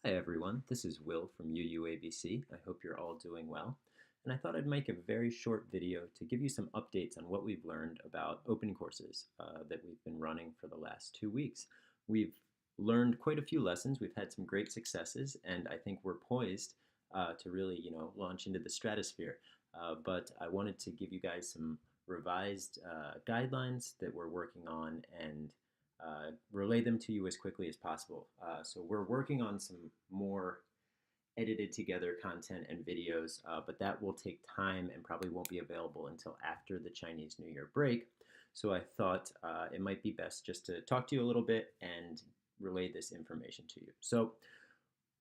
Hi everyone, this is Will from UUABC. I hope you're all doing well. And I thought I'd make a very short video to give you some updates on what we've learned about open courses that we've been running for the last 2 weeks. We've learned quite a few lessons, we've had some great successes, and I think we're poised to really, launch into the stratosphere. But I wanted to give you guys some revised guidelines that we're working on and relay them to you as quickly as possible. So we're working on some more edited together content and videos, but that will take time and probably won't be available until after the Chinese New Year break. So I thought it might be best just to talk to you a little bit and relay this information to you. So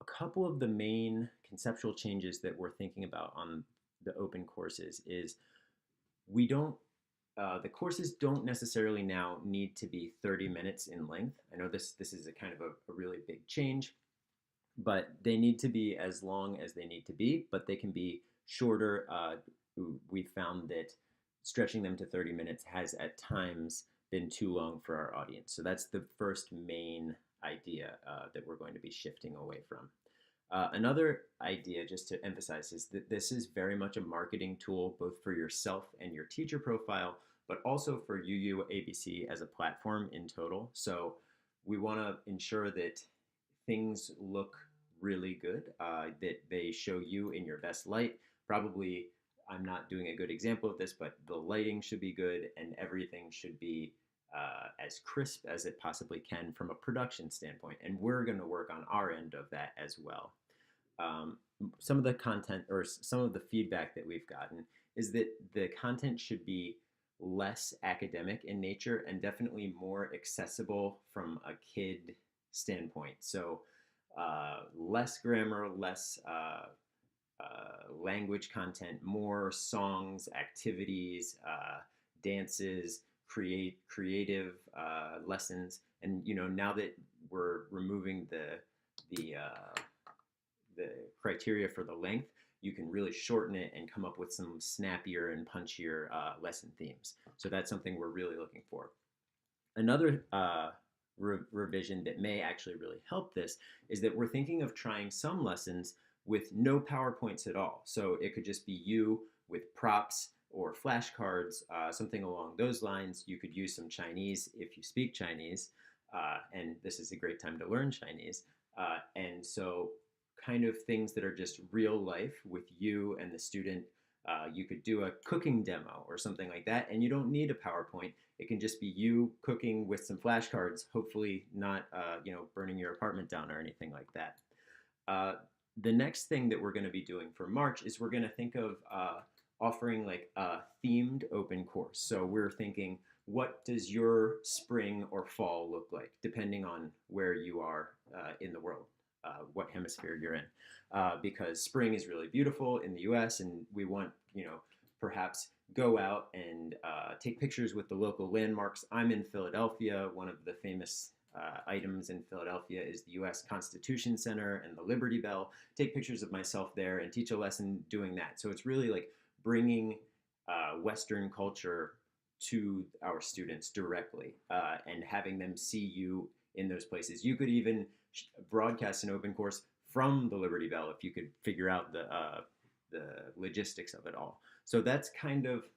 a couple of the main conceptual changes that we're thinking about on the open courses is we don't the courses don't necessarily now need to be 30 minutes in length. I know this is a kind of a really big change, but they need to be as long as they need to be, but they can be shorter. We found that stretching them to 30 minutes has at times been too long for our audience. So that's the first main idea that we're going to be shifting away from. Another idea, just to emphasize, is that this is very much a marketing tool, both for yourself and your teacher profile, but also for UUABC as a platform in total. So we want to ensure that things look really good, that they show you in your best light. Probably, I'm not doing a good example of this, but the lighting should be good and everything should be as crisp as it possibly can from a production standpoint. And we're going to work on our end of that as well. Um, some of the content or some of the feedback that we've gotten is that the content should be less academic in nature and definitely more accessible from a kid standpoint. So less grammar, less language content, more songs, activities, dances, creative lessons. And now that we're removing the criteria for the length, you can really shorten it and come up with some snappier and punchier lesson themes. So that's something we're really looking for. Another revision that may actually really help this is that we're thinking of trying some lessons with no PowerPoints at all. So it could just be you with props or flashcards, something along those lines. You could use some Chinese if you speak Chinese, and this is a great time to learn Chinese. And so kind of things that are just real life with you and the student. You could do a cooking demo or something like that, and you don't need a PowerPoint. It can just be you cooking with some flashcards, hopefully not burning your apartment down or anything like that. The next thing that we're going to be doing for March is we're going to think of offering like a themed open course. So we're thinking, what does your spring or fall look like, depending on where you are in the world, what hemisphere you're in. Because spring is really beautiful in the US, and we want, perhaps go out and take pictures with the local landmarks. I'm in Philadelphia. One of the famous items in Philadelphia is the US Constitution Center and the Liberty Bell. Take pictures of myself there and teach a lesson doing that. So it's really like bringing Western culture to our students directly and having them see you in those places. You could even broadcast an open course from the Liberty Bell if you could figure out the logistics of it all. So that's kind of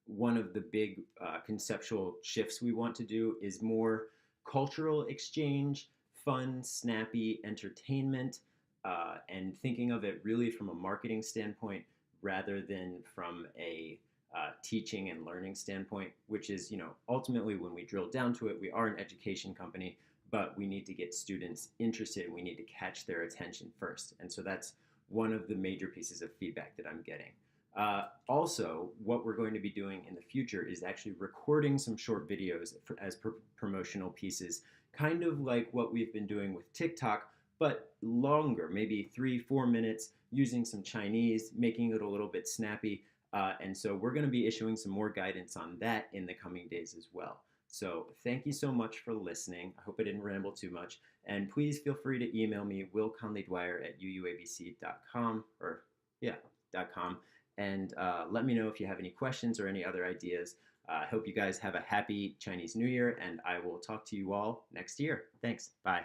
one of the big conceptual shifts we want to do is more cultural exchange, fun, snappy entertainment, and thinking of it really from a marketing standpoint rather than from a teaching and learning standpoint, which is, ultimately when we drill down to it, we are an education company, but we need to get students interested and we need to catch their attention first. And so that's one of the major pieces of feedback that I'm getting. Also, what we're going to be doing in the future is actually recording some short videos as promotional pieces, kind of like what we've been doing with TikTok, but longer, maybe 3-4 minutes, using some Chinese, making it a little bit snappy. And so we're going to be issuing some more guidance on that in the coming days as well. So thank you so much for listening. I hope I didn't ramble too much. And please feel free to email me, willconleydwyer@uuabc.com, or yeah, .com. And let me know if you have any questions or any other ideas. I hope you guys have a happy Chinese New Year, and I will talk to you all next year. Thanks. Bye.